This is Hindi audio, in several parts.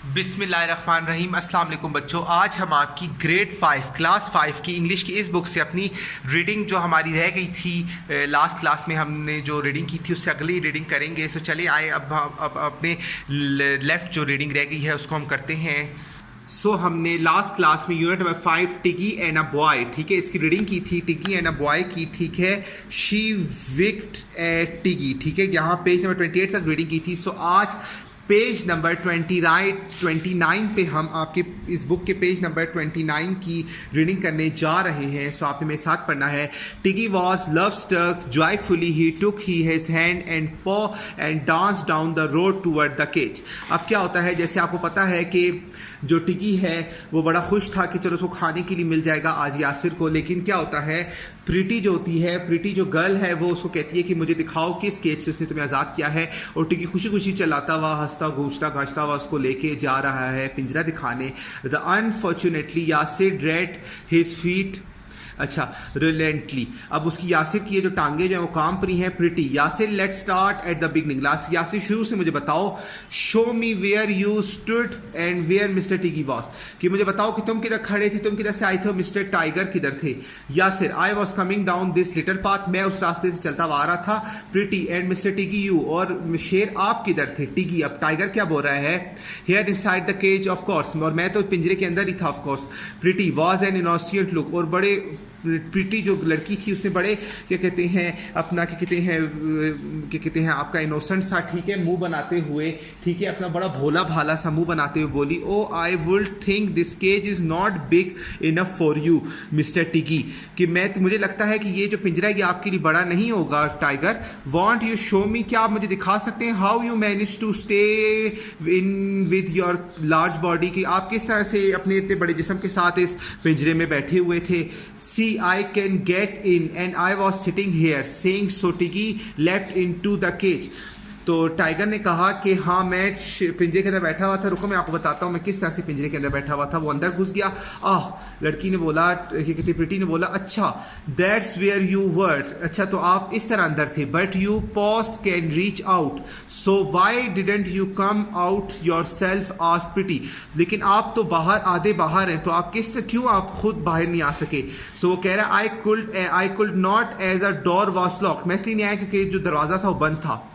बिस्मिल्लाहिर्रहमानिर्रहीम। अस्सलाम वालेकुम बच्चों, आज हम आपकी ग्रेड 5 क्लास 5 की इंग्लिश की इस बुक से अपनी रीडिंग जो हमारी रह गई थी लास्ट क्लास में हमने जो रीडिंग की थी उससे अगली रीडिंग करेंगे। सो चलिए आए अब अपने लेफ़्ट जो रीडिंग रह गई है उसको हम करते हैं। हमने लास्ट क्लास में unit number 5 Tiggy and a boy, ठीक है, इसकी रीडिंग की थी टिगी एंड अ बॉय की, ठीक है। शी विक्ड ए टिगी, ठीक है, यहाँ पेज नंबर 28 तक रीडिंग की थी। आज पेज नंबर 29 पे हम आपके इस बुक के पेज नंबर 29 की रीडिंग करने जा रहे हैं। सो आपने मेरे साथ पढ़ना है। Tiggy was love struck joyfully he took his hand and paw and dance down the road toward the cage. अब क्या होता है, जैसे आपको पता है कि जो टिगी है वो बड़ा खुश था कि चलो उसको खाने के लिए मिल जाएगा आज यासिर को, लेकिन क्या होता है, प्रीति जो होती है, प्रीति जो गर्ल है वो उसको कहती है कि मुझे दिखाओ किस केज से उसने तुम्हें आज़ाद किया है। और टिगी खुशी खुशी चलाता हुआ हंसता घूमता गाछता हुआ उसको लेके जा रहा है पिंजरा दिखाने। The unfortunately Yasir dread his feet, अच्छा, रिलेंटली। अब उसकी यासिर की ये जो टांगे जो है वो काम पर हैं। Preeti, Yasir let start at the beginning, last Yasir शुरू से मुझे बताओ। Show me where you stood and where mister Tiggy was, कि मुझे बताओ कि तुम किधर खड़े थे, तुम किधर से आए थे, मिस्टर टाइगर किधर थे। Yasir, I was coming down this little path, मैं उस रास्ते से चलता हुआ आ रहा था। प्रीति, एंड मिस्टर टिगी यू, और शेर आप किधर थे। टिगी, अब टाइगर क्या बोल रहा है, here inside the cage of course, और मैं तो पिंजरे के अंदर ही था of course. Preeti, was an innocent look, और बड़े प्रीति जो लड़की थी उसने बड़े क्या कहते हैं अपना क्या कहते हैं आपका इनोसेंट सा, ठीक है, मुंह बनाते हुए, ठीक है, अपना बड़ा भोला भाला सा मुंह बनाते हुए बोली, oh I would think this cage is not big enough for you mister Tiggy, कि मुझे लगता है कि ये जो पिंजरा है ये आपके लिए बड़ा नहीं होगा tiger. Won't you show me, क्या आप मुझे दिखा सकते हैं, how you manage to stay in with your large body, कि आप किस तरह से अपने इतने बड़े जिस्म के साथ इस पिंजरे में बैठे हुए थे। सी I can get in and I was sitting here saying so Tiggy leapt into the cage। तो टाइगर ने कहा कि हाँ मैं पिंजरे के अंदर बैठा हुआ था, रुको मैं आपको बताता हूँ मैं किस तरह से पिंजरे के अंदर बैठा हुआ था। वो अंदर घुस गया। लड़की ने बोला, प्रीति ने बोला, अच्छा दैट्स वेयर यू वर, अच्छा तो आप इस तरह अंदर थे, but you pause can reach out, so Y didn't you come out your self आज प्रीति, लेकिन आप तो बाहर आधे बाहर हैं, तो आप क्यों आप खुद बाहर नहीं आ सके। सो वो कह रहा है I could not as a door was locked, मैं इसलिए नहीं आया क्योंकि जो दरवाज़ा था वो बंद था।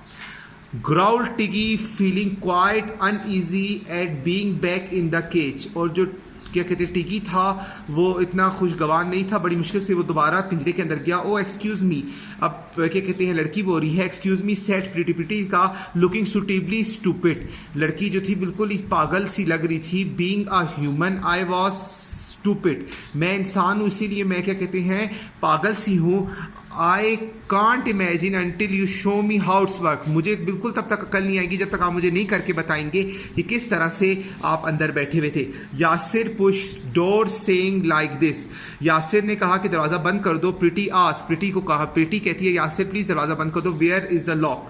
Growl Tiggy feeling quite uneasy at being back in the cage, और जो क्या कहते हैं टिगी था वो इतना खुशगवार नहीं था, बड़ी मुश्किल से वो दोबारा पिंजरे के अंदर गया। ओ एक्सक्यूज मी, अब क्या कहते हैं लड़की बोल रही है, एक्सक्यूज मी सेट प्रीति का लुकिंग सुटेबली स्टूपिड, लड़की जो थी बिल्कुल ही पागल सी लग रही थी। Being a human I was stupid, मैं इंसान हूँ इसीलिए मैं क्या कहते हैं पागल सी हूँ। I can't imagine until you show me how it's work, मुझे बिल्कुल तब तक अकल नहीं आएगी जब तक आप मुझे नहीं करके बताएंगे कि किस तरह से आप अंदर बैठे हुए थे। Yasir push door saying like this, Yasir ने कहा कि दरवाज़ा बंद कर दो। प्रीति प्रीति को कहा, प्रीति कहती है यासिर प्लीज़ दरवाज़ा बंद कर दो। वेयर इज़ द लॉक,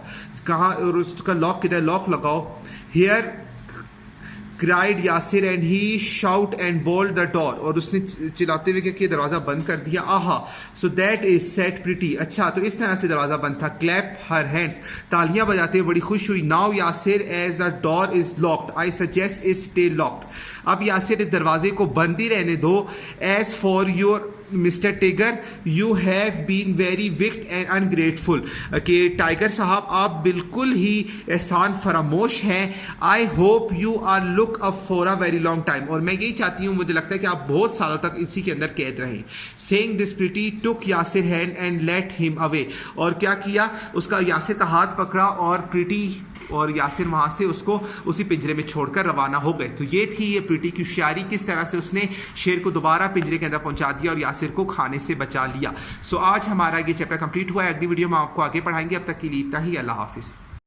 कहाँ, और उसका लॉक किधर, लॉक लगाओ। Here cried Yasir and he shout and bold the door, और उसने चिल्लाते हुए क्या दरवाज़ा बंद कर दिया। आहा, सो दैट इज सेट प्रीति, अच्छा तो इस तरह से दरवाज़ा बंद था। क्लैप हर हैंड्स, तालियां बजाते हुए बड़ी खुश हुई। Now Yasir as the door is locked I suggest is stay locked, अब यासिर इस दरवाजे को बंद ही रहने दो। As for your mister tiger you have been very wicked and ungrateful, कि टाइगर साहब आप बिल्कुल ही एहसान फरामोश हैं। I hope you are look up for a very long time, और मैं यही चाहती हूँ, मुझे लगता है कि आप बहुत सालों तक इसी के अंदर कैद रहें। Saying this Preeti took Yasir hand and let him away, और क्या किया, उसका यासिर का हाथ पकड़ा और प्रीति और यासिर वहाँ से उसको उसी पिंजरे में छोड़कर रवाना हो गए। तो ये थी ये प्रीति की शायरी, किस तरह से उसने शेर को दोबारा पिंजरे के अंदर पहुंचा दिया और यासिर को खाने से बचा लिया। सो आज हमारा ये चैप्टर कंप्लीट हुआ है, अगली वीडियो में आपको आगे पढ़ाएंगे। अब तक के लिए इतना ही, अल्लाह हाफिज़।